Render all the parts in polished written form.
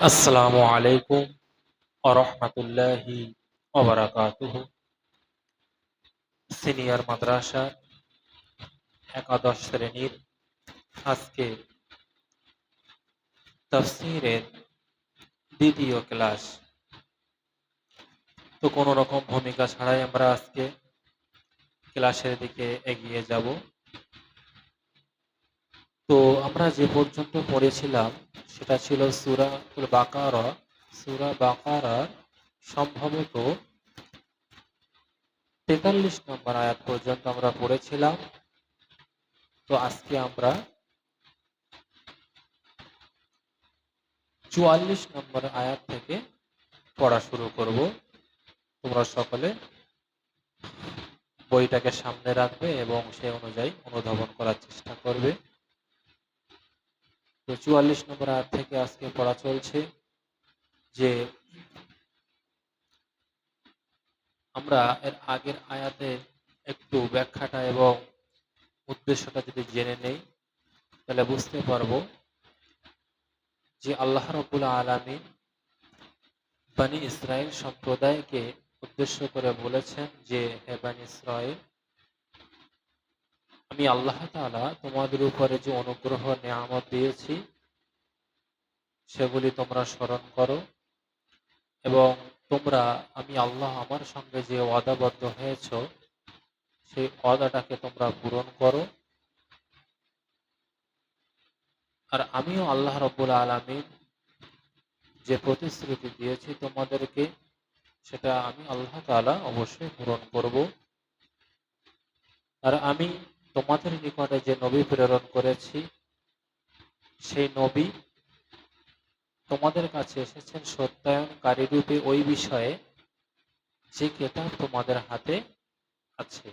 আসসালামু আলাইকুম ওয়া ওয়া বারাকাতুহু। সিনিয়র মাদ্রাসার একাদশ শ্রেণীর আজকে তাফসীরের দ্বিতীয় ক্লাস। তো কোনো রকম ভূমিকা ছাড়াই আমরা আজকে ক্লাসের দিকে এগিয়ে যাব। তো আমরা যে পর্যন্ত পড়েছিলাম সেটা ছিল সূরাতুল বাকারা। সূরা বাকারার সম্ভবত ৪৩ নম্বর আয়াত পর্যন্ত আমরা পড়েছিলাম। তো আজকে আমরা ৪৪ নম্বর আয়াত থেকে পড়া শুরু করব। তোমরা সকলে বইটাকে সামনে রাখবে এবং সেই অনুযায়ী অনুধাবন করার চেষ্টা করবে। তো ৪৪ নম্বর আয়াত থেকে আজকে পড়া চলছে যে আমরা এর আগের আয়াতে একটু ব্যাখ্যাটা এবং উদ্দেশ্যটা যদি জেনে নেই তাহলে বুঝতে পারবো যে আল্লাহ রাব্বুল আলামিন বনী ইসরাইল সম্প্রদায়কে উদ্দেশ্য করে বলেছেন যে হে বনী ইসরাইল, আমি আল্লাহ তাআলা তোমাদের উপরে যে অনুগ্রহ নিয়ামত দিয়েছি সেগুলি তোমরা স্মরণ করো এবং তোমরা আমি আল্লাহ আমার সঙ্গে যে ওয়াদাবদ্ধ হয়েছ সেই ওয়াদাটাকে তোমরা পূরণ করো। আর আমিও আল্লাহ রাব্বুল আলামিন যে প্রতিশ্রুতি দিয়েছি তোমাদেরকে সেটা আমি আল্লাহ তাআলা অবশ্যই পূরণ করব। আর আমি তোমাদের নিকটে যে নবী প্রেরণ করেছি সেই নবী তোমাদের কাছে এসেছেন সত্যায়নকারী রূপে ওই বিষয়ে যে কেতাব তোমাদের হাতে আছে,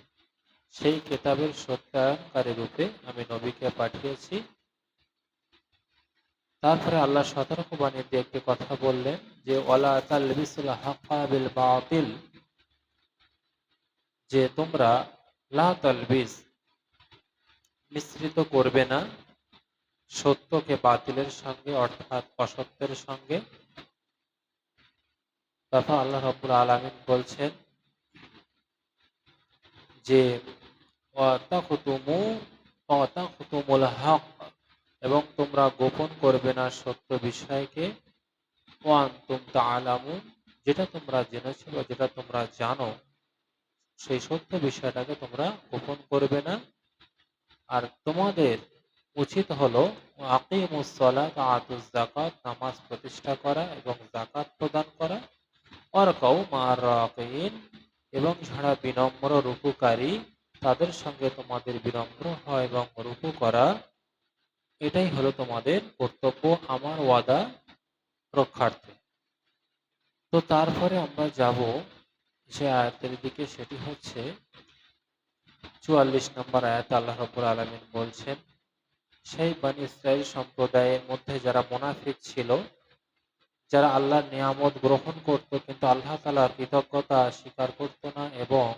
সেই কেতাবের সত্যায়নকারী রূপে আমি নবীকে পাঠিয়েছি। তারপরে আল্লাহ সতর্কবাণী দিয়ে একটি কথা বললেন যে ওয়ালা তালবিসুল হাক্কা বিল বাতিল, যে তোমরা লা তালবিস মিশ্রিত করবে না সত্যকে বাতিলের সঙ্গে, অর্থাৎ অসত্যের সঙ্গে। তারপর আল্লাহ রাব্বুল আলামিন বলছেন যে ওয়াতাখতুমুল হক, এবং তোমরা গোপন করবে না সত্য বিষয়কে, ওয়া আনতুম তা'লামুন, যেটা তোমরা জেনেছো বা যেটা তোমরা জানো সেই সত্য বিষয়টাকে তোমরা গোপন করবে না। আর তোমাদের উচিত হলো আকিমুস সালাত ওয়া আতুজ যাকাত, নামাজ প্রতিষ্ঠা করা এবং যাকাত প্রদান করা। ওয়ারকাউ মা'আর রাকিঈন, এবং যারা বিনম্র রুকুকারী তাদের সঙ্গে তোমাদের বিনম্র হয় এবং রুকু করা, এটাই হলো তোমাদের কর্তব্য আমার ওয়াদা রক্ষার্থে। তো তারপরে আমরা যাব যে আয়াতের দিকে, সেটি হচ্ছে ৪৪ নম্বর আয়াত। আল্লাহ রাব্বুল আলামিন বলছেন সেই বনী ইসরাইল সম্প্রদায়ের মধ্যে যারা মুনাফিক ছিল, যারা আল্লাহর নিয়ামত গ্রহণ করত কিন্তু আল্লাহ তাআলার কৃতজ্ঞতা স্বীকার করত না, এবং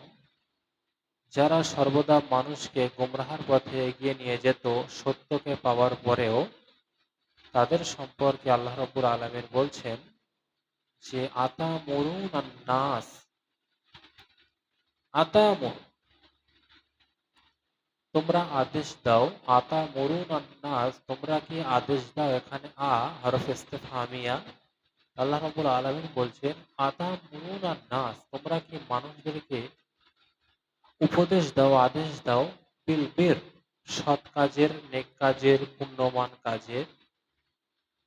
যারা সর্বদা মানুষকে গোমরাহের পথে এগিয়ে নিয়ে যেত সত্যকে পাওয়ার পরেও, তাদের সম্পর্কে আল্লাহ রাব্বুল আলামিন বলছেন যে আতামুরুনান নাস, আতামুর তোমরা আদেশ দাও, আতামুরুনান নাস তোমরা কি আদেশ দাও। এখানে হরফ ইস্তিফহামিয়া। আল্লাহ রাব্বুল আলামিন বলছেন আতামুরুনান নাস, তোমরা কি মানুষদেরকে উপদেশ দাও, আদেশ দাও, বিল বির সৎ কাজের, নেক কাজের, পুণ্যমান কাজের,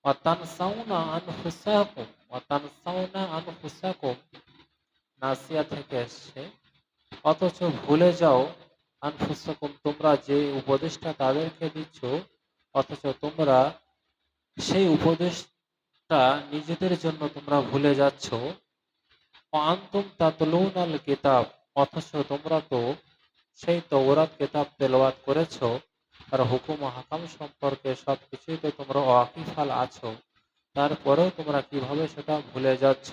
ওয়া তানসাউনা আনফুসাকুম, ওয়া তানসাউনা আনফুসাকুম নাসিয়া থেকে এসছে, অথচ ভুলে যাও আনফুসাকুম তোমরা যে উপদেশটা তাদেরকে দিচ্ছ, অথচ তোমরা সেই উপদেশটা নিজেদের জন্য তোমরা ভুলে যাচ্ছ। ওয়া আনতুম তাতলুনাল কিতাব, অথচ তোমরা তো সেই তওরাত কিতাব তেলাওয়াত করেছো, আর হুকুম হাকাম সম্পর্কে সবকিছুই তো তোমরা ওয়াকিফাল আছো, তারপরেও তোমরা কিভাবে সেটা ভুলে যাচ্ছ,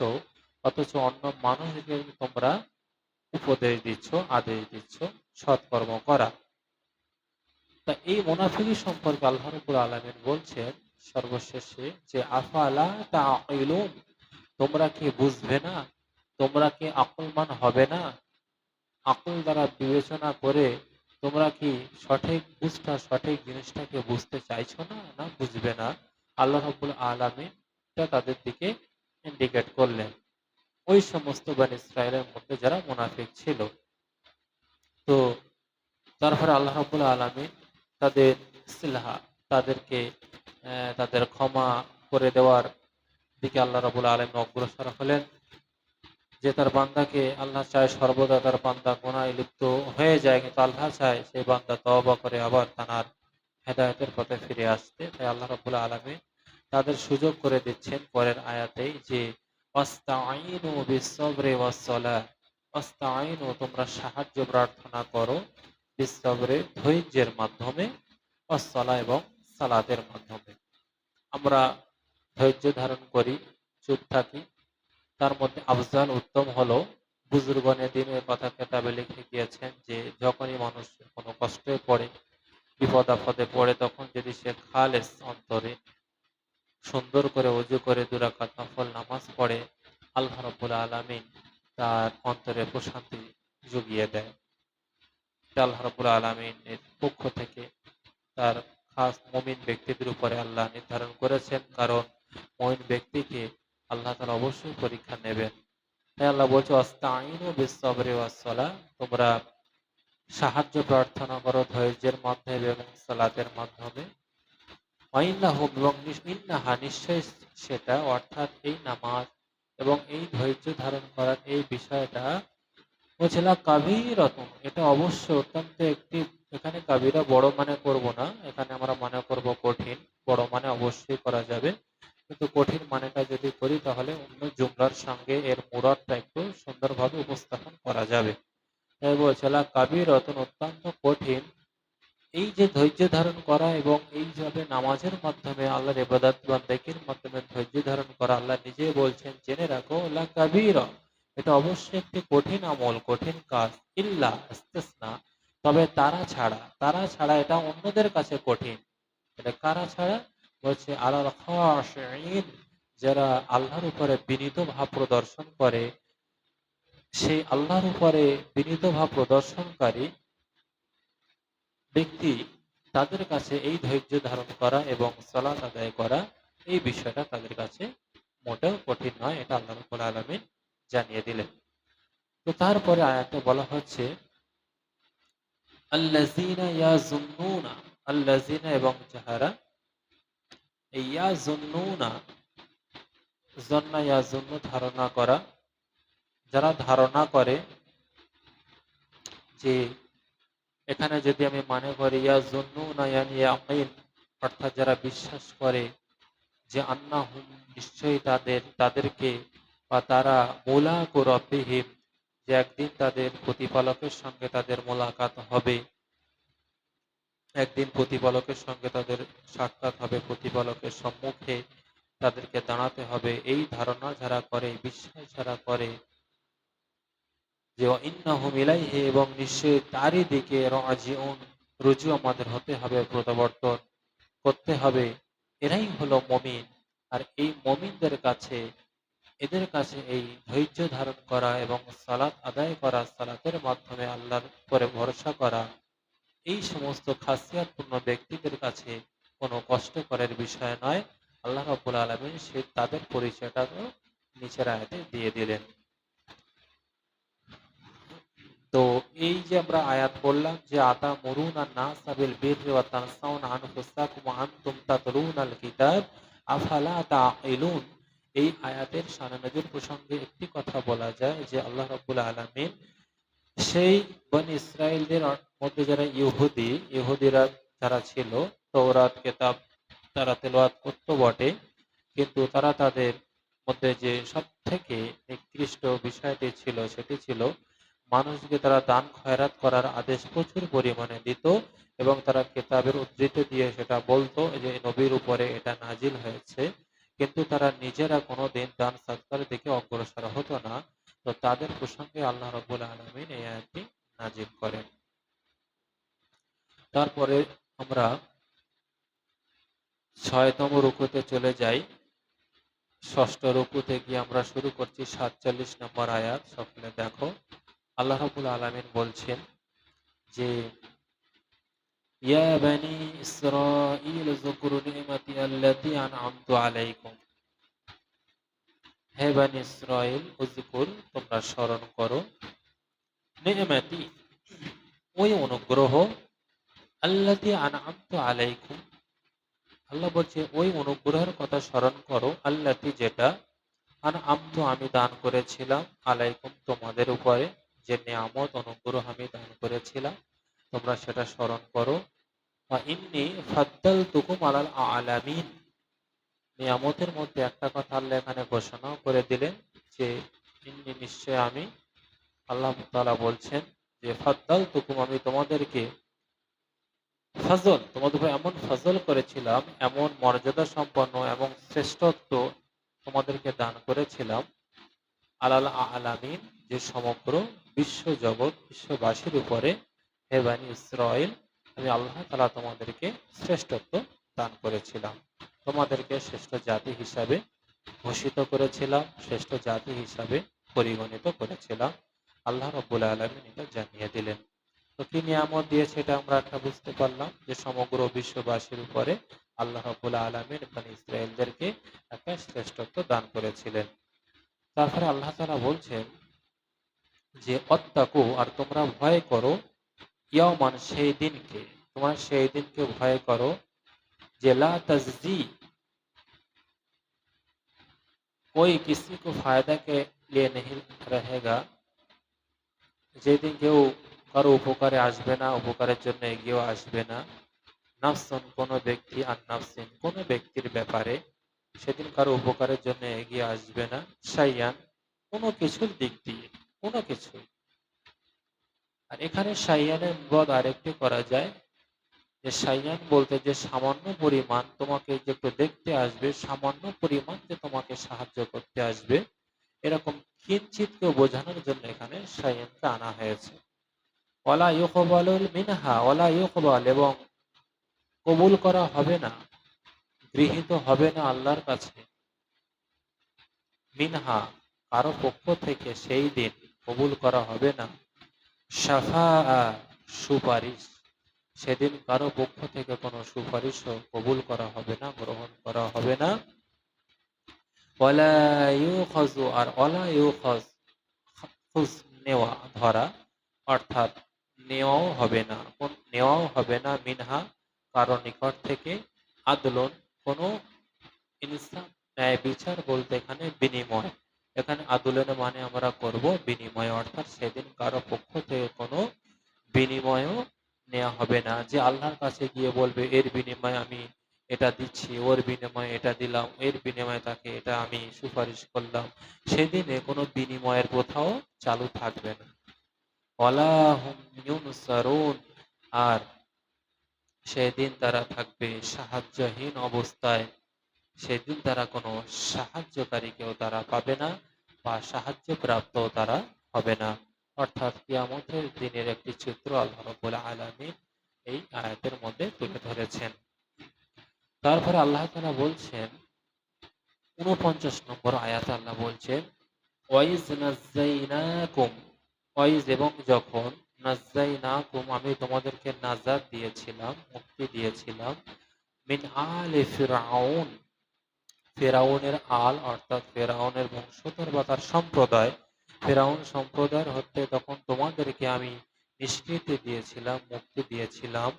অথচ অন্য মানুষদের তোমরা উপদেশ দিচ্ছ, আদেশ দিচ্ছ সৎকর্ম করা। তা এই মুনাফিকি সম্পর্কে আল্লাহ রাব্বুল আলামিন বলছেন সর্বশেষে যে আফালা তাকিলুন, তোমরা কি বুঝবে না, তোমরা কি আকলমান হবে না, আকল দ্বারা বিবেচনা করে তোমরা কি সঠিক জিনিসটাকে বুঝতে চাইছো না, না বুঝবে না। আল্লাহ রাব্বুল আলামিন তাদের দিকে ইন্ডিকেট করলেন ওই সমস্ত বনী ইসরায়েলের মধ্যে যারা মুনাফিক ছিল। তো তারপরে আল্লাহ রাব্বুল আলামিন তাদের ইসলাহ, তাদেরকে তাদের ক্ষমা করে দেওয়ার দিকে আল্লাহ রাব্বুল আলামিন অগ্রসর হলেন। যে তার বান্দাকে আল্লাহ চায় সর্বদা তার বান্দা গুনাহে লিপ্ত হয়ে যায়, কিন্তু আল্লাহ চায় সেই বান্দা তওবা করে আবার তার হেদায়েতের পথে ফিরে আসতে। তাই আল্লাহ রাব্বুল আলামিন তাদের সুযোগ করে দিচ্ছেন পরের আয়াতেই যে ওয়াস্তাঈনু বিস-সাবরি ওয়াস-সালাহ, ওয়াস্তাঈনু তোমরা সাহায্য প্রার্থনা করো, বিস-সাবরি ধৈর্যের মাধ্যমে, ওয়াস-সালাহ এবং সালাতের মাধ্যমে। আমরা ধৈর্য ধারণ করি, চুপ থাকি, তার মধ্যে আফজাল উত্তম হলো বুজুর্গনে দিনের কথা কেতাবে লিখে গিয়েছেন যে যখনই মানুষ কোনো কষ্টে পড়ে, বিপদ আপদে পড়ে, তখন যদি সে খালেস অন্তরে সুন্দর করে ওযু করে ২ রাকাত নফল নামাজ পড়ে, আল্লাহ রাব্বুল আলামিন তার অন্তরে প্রশান্তি জুগিয়ে দেয়। এটা আল্লাহ রাব্বুল আলামিনের পক্ষ থেকে তার খাস মুমিন ব্যক্তিদের উপরে আল্লাহ নির্ধারণ করেছেন, কারণ মুমিন ব্যক্তিকে আল্লাহ তাআলা অবশ্যই পরীক্ষা নেবেন। তাই আল্লাহ বলছে ওয়াস্তাঈনু বিস-সাবরি ওয়াস-সালাহ, তোমরা সাহায্য প্রার্থনা করো ধৈর্যের মাধ্যমে এবং সালাতের মাধ্যমে। ওয়াইন্নাহুম এবং ইন্নাহা নিশ্চয় সেটা, অর্থাৎ এই নামাজ এবং এই ধৈর্য ধারণ করার এই বিষয়টা বলছিলা কাবীরাতুন, এটা অবশ্য অত্যন্ত একটি, এখানে কাবীরা বড় মানে করব না, এখানে আমরা মনে করব কঠিন। বড় মানে অবশ্যই করা যাবে, কিন্তু কঠিন মানেটা যদি করি তাহলে অন্য জুমলার সঙ্গে এর মুরাদটা একটু সুন্দরভাবে উপস্থাপন করা যাবে। তাই বলছিলা কাবীরাতুন, অত্যন্ত কঠিন এই যে ধৈর্য ধারণ করা এবং এইভাবে নামাজের মাধ্যমে আল্লাহর ইবাদত বান্দাগির মাধ্যমে ধৈর্য ধারণ করা, আল্লাহ নিজে বলছেন জেনে রাখো লা কাবীরা, এটা অবশ্যই একটি কঠিন আমল, কঠিন কাজ। ইল্লা ইস্তিসনা, তবে তারা ছাড়া এটা অন্যদের কাছে কঠিন। এটা কারা ছাড়া? বলছে আলাল খাশিঈন, যারা আল্লাহর উপরে বিনীত ভাব প্রদর্শন করে, সেই আল্লাহর উপরে বিনীত ভাব প্রদর্শনকারী ব্যক্তি, তাদের কাছে এই ধৈর্য ধারণ করা এবং সালাত আদায় করা এই বিষয়টা তাদের কাছে মোটেও কঠিন নয়, এটা আল্লাহ রাব্বুল আলামিন জানিয়ে দিলেন। তো তারপরে আয়াতে বলা হচ্ছে আল্লাযীনা ইয়াজুন্নুনা, আল্লাযীনা এবং যাহারা, এই ইয়াজুন্নুনা, জন্না ইয়াজুন্নু ধারণা করা, যারা ধারণা করে, যে এখানে যদি আমি মানে করি ইয়াজুন্নুনা ইয়ানি ইয়াকিন, অর্থাৎ যারা বিশ্বাস করে যে আন্নাহুম নিশ্চয়ই তাদেরকে বা তারা মুলাকু রাব্বিহিম, যে একদিন তাদের প্রতিপালকের সঙ্গে তাদের মোলাকাত হবে, একদিন প্রতিপালকের সঙ্গে তাদের সাক্ষাৎ হবে, প্রতিপালকের সম্মুখে তাদেরকে দাঁড়াতে হবে, এই ধারণা যারা করে, বিশ্বাস যারা করে যে ইন্নাহুম ইলাইহি, এবং নিশ্চয়ই তারই দিকে রাজিউন, রুজু আমাদের হতে হবে, প্রত্যাবর্তন করতে হবে, এরাই হলো মুমিন। আর এই মুমিনদের কাছে, এদের কাছে এই ধৈর্য ধারণ করা এবং সালাত আদায় করা, সালাতের মাধ্যমে আল্লাহর উপরে ভরসা করা, এই সমস্ত খাসিয়াতপূর্ণ ব্যক্তিদের কাছে কোনো কষ্টকরের বিষয় নয়। আল্লাহ রাব্বুল আলামিন সে তাদের পরিচয়টাও নিচের আয়াতে দিয়ে দিলেন। তো এই যে আমরা আয়াত পড়লাম যে আতামুরুনা নাসা বিল বিররি ওয়া তানসাউনা আনফুসাকুম ওয়া আনতুম তাতলুনাল কিতাব আফালা তাকিলুন, এই আয়াতের শানে-নজুল প্রসঙ্গে একটি কথা বলা যায় যে আল্লাহ রাব্বুল আলামিন সেই বনী ইসরাইলদের মধ্যে যারা ইহুদিরা যারা ছিল, তওরাত কিতাব তারা তেলাওয়াত করত বটে, কিন্তু তারা তাদের মধ্যে যে সবথেকে নিকৃষ্ট বিষয়টি ছিল সেটি ছিল মানুষকে তারা দান খয়রাত করার আদেশ প্রচুর পরিমাণে দিত, এবং তারা কিতাবের উদ্ধৃতি দিয়ে সেটা বলতো যে নবীর উপরে এটা নাজিল হয়েছে, কিন্তু তারা নিজেরা কোনোদিন দান সৎকার দিকে অগ্রসর হতো না। তো তাদের প্রসঙ্গে আল্লাহ রাব্বুল আলামিন এই আয়াতটি নাজিল করেন। তারপরে আমরা 6তম রুকুতে চলে যাই। ষষ্ঠ রুকুতে গিয়ে আমরা শুরু করছি 47 নম্বর আয়াত। সকলে দেখো, আল্লাহ রাব্বুল আলামিন বলছেন যে ইয়া বানি ইসরাঈল যকুরু নি'মাতি আল্লাতী আন'আমতু আলাইকুম। হে বানি ইসরাঈল, উযকুর, তোমরা স্মরণ করো, নি'মাতি, ওই অনুগ্রহ, আল্লাতী আন'আমতু আলাইকুম, আল্লাহ বলছে ওই অনুগ্রহের কথা স্মরণ করো, আল্লাতী, যেটা, আন'আমতু, আমি দান করেছিলাম, আলাইকুম, তোমাদের উপরে, যে নিয়ামত অনুগ্রহ আমি দান করেছিলাম, তোমরা সেটা স্মরণ করো। ওয়া ইন্নী ফাদ্দালতুকুম আলাল আলামিন। নিয়ামতের মধ্যে একটা কথা আল্লাহ এখানে ঘোষণাও করে দিলেন যে ইন্নী, নিশ্চয় আমি, আল্লাহ তাআলা বলছেন যে ফাদ্দালতুকুম, আমি তোমাদেরকে তোমাদের উপর এমন ফজল করেছিলাম, এমন মর্যাদা সম্পন্ন এবং শ্রেষ্ঠত্ব তোমাদেরকে দান করেছিলাম, আলাল আলামিন, যে সমগ্র বিশ্ব জগৎ, বিশ্ববাসীর উপরে, হে বানি ইসরাঈল, আমি আল্লাহ তাআলা তোমাদেরকে শ্রেষ্ঠত্ব দান করেছিলাম, তোমাদেরকে শ্রেষ্ঠ জাতি হিসাবে ঘোষিত করেছিলাম, শ্রেষ্ঠ জাতি হিসাবে পরিগণিত করেছিলাম। আল্লাহ রাব্বুল আলামিন এটা জানিয়ে দিলেন। তো কি নিয়ামত দিয়েছে এটা আমরা একটা বুঝতে পারলাম, যে সমগ্র বিশ্ববাসীর উপরে আল্লাহ রাব্বুল আলামিন বনী ইসরাঈলদেরকে একটা শ্রেষ্ঠত্ব দান করেছিলেন। তারপরে আল্লাহ তাআলা বলছেন যে অত্তাকু, আর তোমরা ভয় করো, ইয়াওমান, সেই দিনকে, তোমরা সেই দিনকে ভয় করো, যে লা তাজজি, कोई किसी को फायदा के लिए नहीं रहेगा, যেদিন কেউ কারো উপকারে আসবে না, উপকারের জন্য এগিয়েও আসবে না, নাফসুন, কোনো ব্যক্তি, আর নাফসিন, কোনো ব্যক্তির ব্যাপারে সেদিন কারো উপকারের জন্য এগিয়ে আসবে না, শাইয়ান, কোনো কিছুর দিক দিয়ে, কোনো কিছু। আর এখানে শাইয়ানের বদ আরেকটি করা যায়, যে শাইয়ান বলতে যে সামান্য পরিমাণ তোমাকে যে একটু দেখতে আসবে, সামান্য পরিমাণ যে তোমাকে সাহায্য করতে আসবে, এরকম কিঞ্চিতকে বোঝানোর জন্য এখানে শাইয়ানকে আনা হয়েছে। ওয়ালা ইউকবালুল মিনহা, ওয়ালা ইউকবাল, এবং কবুল করা হবে না, গৃহীত হবে না আল্লাহর কাছে, মিনহা, কারো পক্ষ থেকে সেই দিন কবুল করা হবে না, শাফাআ, সুপারিশ, সেদিন কারো পক্ষ থেকে কোনো সুপারিশও কবুল করা হবে না, গ্রহণ করা হবে না। ওয়ালা ইউখাযু, আর ওয়ালা ইউখায, খুঁজ, নেওয়া, ধরা, অর্থাৎ নেওয়াও হবে না, নেওয়াও হবে না, মিনহা, কারো নিকট থেকে, আদলুন, কোনো ইনসাফ, ন্যায় বিচার বলতে এখানে বিনিময়, এখানে আদলের মানে আমরা করব বিনিময়, অর্থাৎ সেদিন কারো পক্ষ থেকে কোনো বিনিময়ও নেওয়া হবে না, যে আল্লাহর কাছে গিয়ে বলবে এর বিনিময়ে আমি এটা দিচ্ছি, ওর বিনিময়ে এটা দিলাম, এর বিনিময়ে তাকে এটা আমি সুপারিশ করলাম, সেদিনে কোনো বিনিময়ের কোথাও চালু থাকবে না। ওয়ালা হুম ইউনসারুন, আর সেদিন তারা থাকবে সাহায্যহীন অবস্থায়, সেদিন তারা কোনো সাহায্যকারীকেও তারা পাবে না, বা সাহায্য প্রাপ্ত তারা হবে না। অর্থাৎ কিয়ামতের দিনের একটি চিত্র আল্লাহ রাব্বুল আলামিন এই আয়াতের মধ্যে তুলে ধরেছেন। তারপরে আল্লাহ তাআলা বলছেন ৪৯ নম্বর আয়াতে, আল্লাহ বলছেন ওয়াইজ নাজ্জাইনাকুম, ওয়াইজ, এবং যখন, নাজ্জাইনাকুম, আমি তোমাদেরকে নাজাত দিয়েছিলাম, মুক্তি দিয়েছিলাম, মিন আলি ফিরআউন, ফেরাউনের আল, অর্থাৎ ফেরাউনের বংশধর বা তার সম্প্রদায়, ফেরাউন সম্প্রদায়ের হতে তখন তোমাদেরকে আমি নিষ্কৃতি দিয়েছিলাম, মুক্তি দিয়েছিলাম।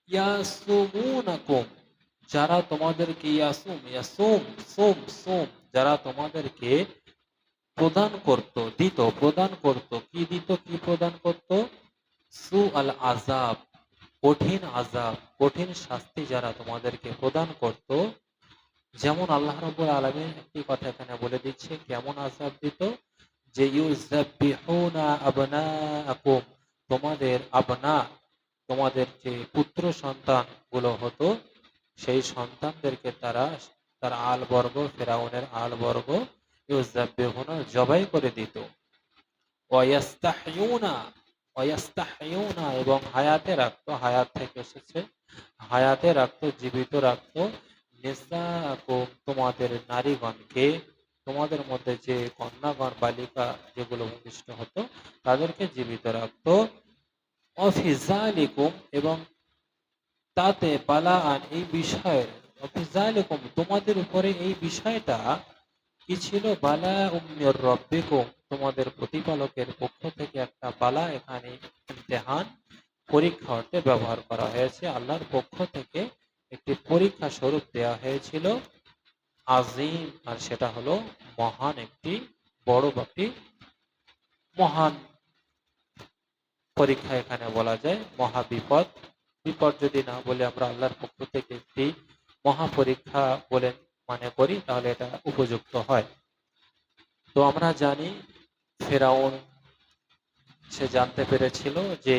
ইয়াসুমুনাকুম, যারা তোমাদেরকে, ইয়াসুম, ইয়াসুম, সুম, সুম, যারা তোমাদেরকে প্রদান করত, দিত, প্রদান করত, কি দিত, কি প্রদান করত, সু আল আজাব, কঠিন আজাব, কঠিন শাস্তি যারা তোমাদেরকে প্রদান করত। যেমন আল্লাহ রাব্বুল আলামিন একটি কথা এখানে বলে দিচ্ছে, কেমন আযাব দিত, যে ইউযাব্বিহুনা আবনাআকুম, তোমাদের আবনা, তোমাদের যে পুত্র সন্তান গুলো হতো, সেই সন্তানদেরকে তারা, তার আল বর্গ, ফেরাউনের আল বর্গ, ইউযাব্বিহুনা, জবাই করে দিত। ওয়া ইস্তাহইউনা, ওয়াস্তাহইউনা এবং হায়াতে রাখতো, হায়াত থেকে এসেছে, হায়াতে রাখতো, জীবিত রাখতো, নিসাকুম তোমাদের নারীগণকে, তোমাদের মধ্যে যে কন্যাগণ বালিকা যেগুলো ভূমিষ্ঠ হতো তাদেরকে জীবিত রাখতো। অফি যালিকুম এবং তাতে বালাআন এই বিষয়ের, অফি যালিকুম তোমাদের উপরে এই বিষয়টা কি ছিল, বালা মির রব্বিকুম তোমাদের প্রতিপালকের পক্ষ থেকে একটা বালা, এখানে ইমতিহান পরীক্ষা অর্থে ব্যবহার করা হয়েছে। আল্লাহর পক্ষ থেকে একটি পরীক্ষা স্বরূপ দেওয়া হয়েছিল, আজিম, আর সেটা হলো মহান একটি, বড় একটি মহান পরীক্ষা এখানে বলা যায়, মহা বিপদ। বিপদ যদি না বলে আমরা আল্লাহর পক্ষ থেকে একটি মহা পরীক্ষা বলে মনে করি তাহলে এটা উপযুক্ত হয়। তো আমরা জানি ফেরাউন সে জানতে পেরেছিল যে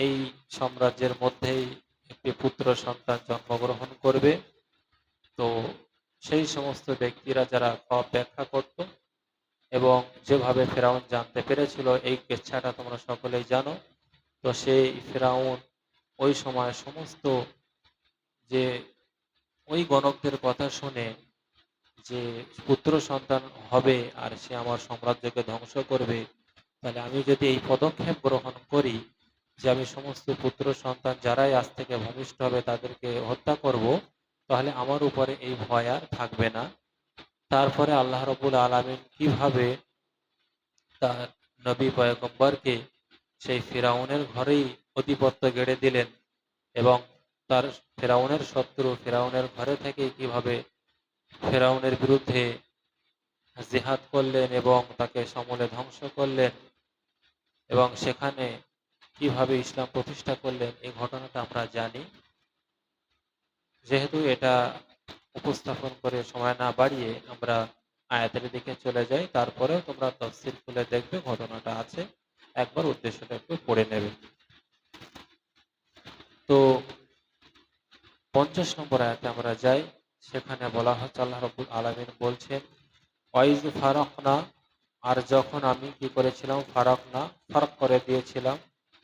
এই সাম্রাজ্যের মধ্যেই একটি পুত্র সন্তান জন্মগ্রহণ করবে। তো সেই সমস্ত ব্যক্তিরা যারা সব ব্যাখ্যা করত এবং যেভাবে ফেরাউন জানতে পেরেছিল এই কেচ্ছাটা তোমরা সকলেই জানো। তো সেই ফেরাউন ওই সময় সমস্ত যে ওই গণকদের কথা শুনে যে পুত্র সন্তান হবে আর সে আমার সাম্রাজ্যকে ধ্বংস করবে, তাহলে আমি যদি এই পদক্ষেপ গ্রহণ করি যে আমি সমস্ত পুত্র সন্তান যারাই আজ থেকে ভূমিষ্ঠ হবে তাদেরকে হত্যা করব, তাহলে আমার উপরে এই ভয় আর থাকবে না। তারপরে আল্লাহ রাব্বুল আলামিন কিভাবে তার নবী পয়গম্বরকে সেই ফিরাউনের ঘরেই আধিপত্য গেড়ে দিলেন এবং তার ফেরাউনের শত্রু ফেরাউনের ঘরে থেকে কিভাবে ফেরাউনের বিরুদ্ধে জিহাদ করলেন এবং তাকে সমূলে ধ্বংস করলেন এবং সেখানে কিভাবে ইসলাম প্রতিষ্ঠা করলেন, এই ঘটনাটা আমরা জানি। যেহেতু এটা উপস্থাপন করে সময় না বাড়িয়ে আমরা আয়াতের দিকে চলে যাই, তারপরেও তোমরা তাফসীর খুলে দেখবে ঘটনাটা আছে, একবার উদ্দেশ্যটা একটু পড়ে নেবে। তো 50 নম্বর আয়াতে আমরা যাই, সেখানে বলা হচ্ছে আল্লাহ রাব্বুল আলামিন বলছেন ওয়াইজ ফারাকনা, আর যখন আমি কি করেছিলাম, ফারাকনা ফারক করে দিয়েছিলাম,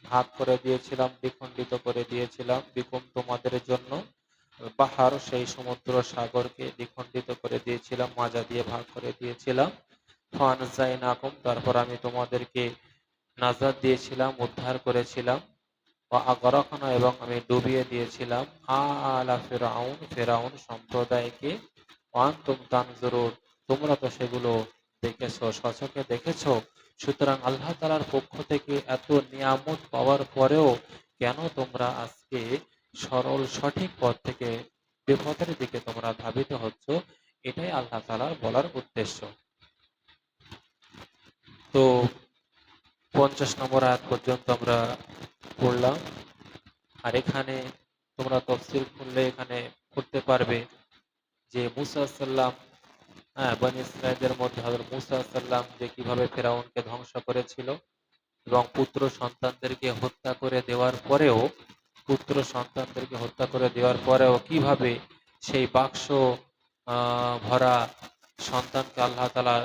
ভাগ করে দিয়েছিলাম, দ্বিখণ্ডিত করে দিয়েছিলাম, বিকুম তোমাদের জন্য, পাহাড় সেই সমুদ্র সাগরকে দ্বিখণ্ডিত করে দিয়েছিলাম, মাজা দিয়ে ভাগ করে দিয়েছিলাম। ফানজাইনাকুম তারপর আমি তোমাদেরকে নাজাত দিয়েছিলাম, উদ্ধার করেছিলাম। আগরাকনা এবং আমি ডুবিয়ে দিয়েছিলাম আলা ফিরআউন ফিরআউন সম্প্রদায়কে। ওয়ান্তুম তানজুরুন তোমরা তো সেগুলো দেখেছো, স্বচক্ষে দেখেছো। সুতরাং আল্লাহ তাআলার পক্ষ থেকে এত নিয়ামত পাওয়ার পরেও কেন তোমরা আজকে সরল সঠিক পথ থেকে বিপথের দিকে তোমরা ধাবিত হচ্ছ, এটাই আল্লাহ তাআলার বলার উদ্দেশ্য। তো 50 নম্বর আয়াত পর্যন্ত আমরা পড়লাম। আর এখানে তোমরা তাফসীর খুললে এখানে পড়তে পারবে যে মুসা সাল্লাম, হ্যাঁ, বনী ইসরাইলদের মধ্যে হযরত মুসা সাল্লাম যে কিভাবে ফেরাউনকে ধ্বংস করেছিল এবং পুত্র সন্তানদেরকে হত্যা করে দেওয়ার পরেও কিভাবে সেই বাক্স ভরা সন্তানকে আল্লাহ তাআলা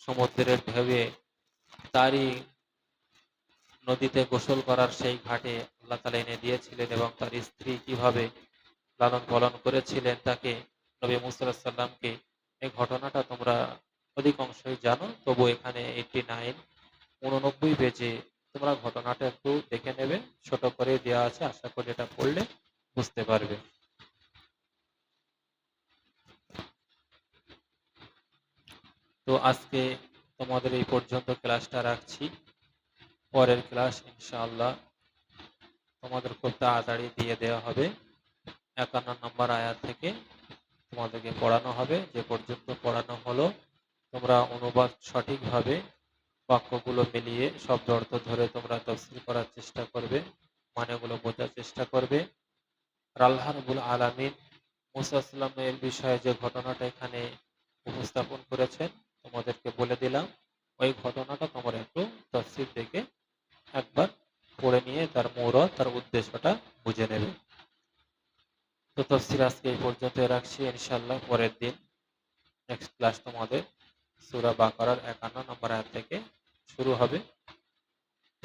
সমুদ্রের ঢেউয়ে তারই নদীতে গোসল করার সেই ঘাটে আল্লাহ তাআলা এনে দিয়েছিলেন এবং তার স্ত্রী কিভাবে লালন পালন করেছিলেন তাকে, নবী মুসা আলাইহিস সালামকে, এই ঘটনাটা তোমরা অধিকাংশই জানো। তবু এখানে 89 পেজে তোমরা ঘটনাটা একটু দেখে নেবে, ছোট করে দেওয়া আছে, আশা করি এটা পড়লে বুঝতে পারবে। তো আজকে তোমাদের এই পর্যন্ত ক্লাসটা রাখছি। পরের ক্লাস ইনশাআল্লাহ তোমাদের খুব তাড়াতাড়ি দিয়ে দেওয়া হবে। 51 নম্বর আয়াত থেকে তোমাদেরকে পড়ানো হবে। যে পর্যন্ত পড়ানো হলো তোমরা অনুবাদ সঠিকভাবে বাক্যগুলো মিলিয়ে শব্দ অর্থ ধরে তোমরা তাফসীর করার চেষ্টা করবে, মানেগুলো বোঝার চেষ্টা করবে। আর আল্লাহ রাব্বুল আলামিন মুসা সাল্লামের বিষয়ে যে ঘটনাটা এখানে উপস্থাপন করেছেন তোমাদেরকে বলে দিলাম, ওই ঘটনাটা তোমরা একটু তাফসীর দেখে একবার পড়ে নিয়ে তার মুরাদ, তার উদ্দেশ্যটা বুঝে নেবে। তো তাফসীর আজকে এই পর্যন্ত রাখছি, ইনশাআল্লাহ পরের দিন নেক্সট ক্লাস তোমাদের সূরা বাকারার 51 নম্বর আয়াত থেকে শুরু হবে।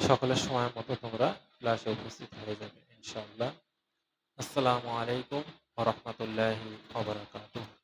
সকলের সময় মতো তোমরা ক্লাসে উপস্থিত হয়ে যাবে ইনশাআল্লাহ। আসসালামু আলাইকুম ওয়া রাহমাতুল্লাহি ওয়া বারাকাতুহু।